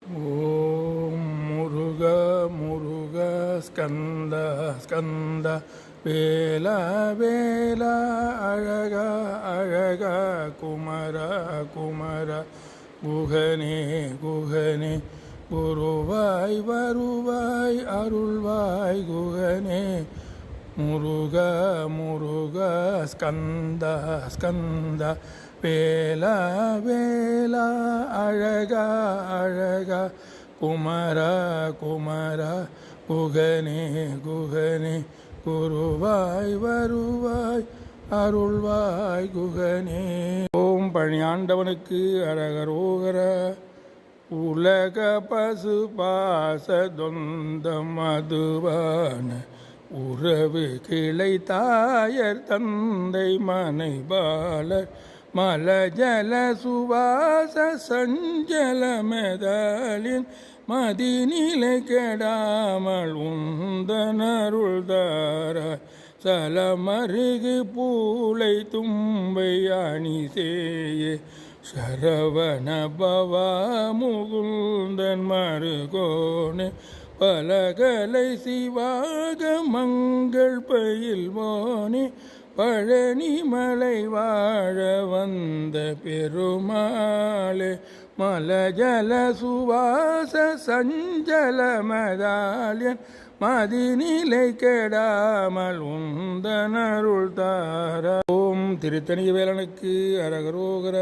ஓம் முருக முருக ஸ்கந்த ஸ்கந்த வேல வேல அழக அழக குமர குமர குகனே குகனே குருவாய் வருவாய் அருள்வாய் குகனே முருக முருக ஸ்கந்த ஸ்கந்த வேல வேல அழக அழக குமர குமர குகனே குகனே குருவாய் வருவாய் அருள்வாய் குகனே. ஓம் பணியாண்டவனுக்கு அரகரோகர. உலக பசு பாச தொந்த மதுவான உறவு கிளை தாயர் தந்தை மனை பாலர் மலஜல சுவாச சஞ்சல மெதலின் மதிநிலை கெடாமல் உந்தனருள் தார சலமருகு பூளை தும்பை அணி சேயே சரவண பவா முகுந்தன் மருகோனே பலகலை சிவாக மங்கள் பயில்வோனே பழனி மலை வாழ வந்த பெருமாளே மலஜல சுவாச சஞ்சல மதாலியன் மதிநிலை கெடாமல் உந்தனருள் தார. ஓம் திருத்தணி வேலனுக்கு அரகரோகர.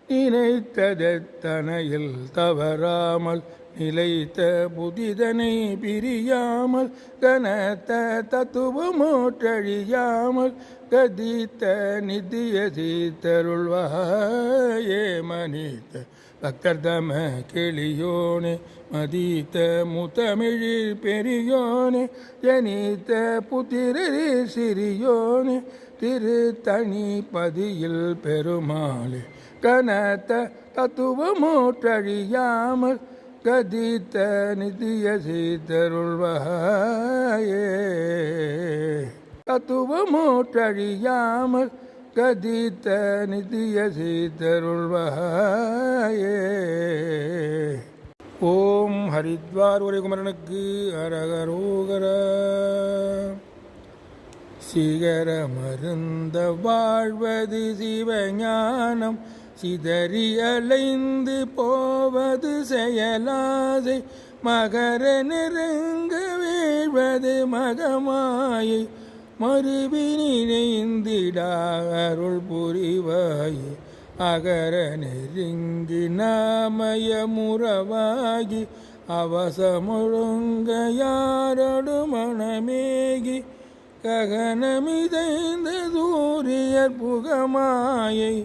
நினைத்ததெத்தனையில் தவறாமல் நிலைத்த புதிதனை பிரியாமல் கனத்த தத்துவமோற்றழியாமல் கதித்த நிதிய சீத்தருள்வாயே மனித பக்தர்தம கிளியோனே மதித்த முத்தமிழில் பெரியோனே ஜனித்த புத்திரரில் சிறியோனே திருத்தணி பதியில் பெருமாளே கனத்த தத்துவமோற்றழியாமல் கதித்த நிதிய சீத்தருள்வாயே தத்துவமோற்றழியாமல் கதித்த நிதிய சீத்தருள்வாயே. ஓம் ஹரித்வார் உரைகுமரனுக்கு அரகரோகர. சிகர மருந்த வாழ்வது சிவஞானம் சிதறி அலைந்து போவது செயலாசை மகர நெருங்க வீழ்வது மகமாயை மறுவி நினைந்திடா அருள் புரிவாயே அகர நெருங்கி நாமய முறவாகி அவசமுழுங்க யாரோடு மனமேகி ககனமிதைந்த சூரியர் புகமாயை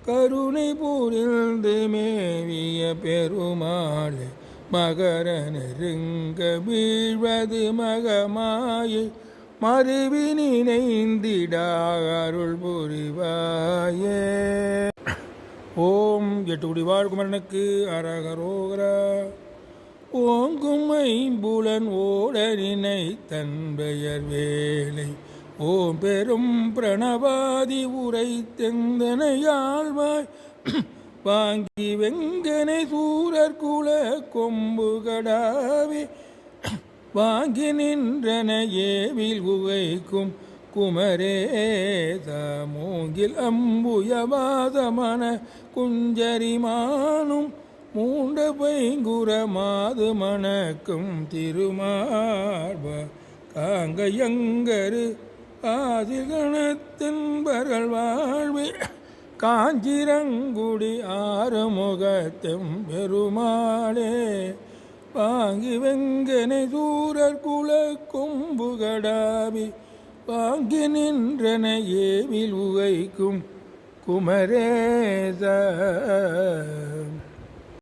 கருணை புரிந்து மேவிய பெருமாளே மகர நெருங்க வீழ்வது மகமாயை மறுவி நினைந்திடா அருள் புரிவாயே. ஓம் எட்டுக்குடி வாழ்குமரனுக்கு அரகரோகரா. ஓங்கும் ஐம்புலன் ஓட நினை தன் பெயர் வேலை ஓம் பெரும் பிரணவாதி உரை தெந்தனையாழ்வாய் வாங்கி வெங்கனை சூரர் குல கொம்பு கடாவே வாங்கி நின்றன ஏவில் உகைக்கும் குமரேத மூங்கில் அம்புயவாதமன குஞ்சரிமானும் மூண்ட பைங்குற மாது மணக்கும் திருமார்ப காங்கையங்கரு ஆதிகணத்தின்பர்கள் வாழ்வே காஞ்சிரங்குடி ஆறுமுகத்தெம் பெருமாளே வாங்கி வெங்கனை சூரர் குல கொம்புகடாவி வாங்கி நின்றன ஏவில் உகைக்கும் குமரேச.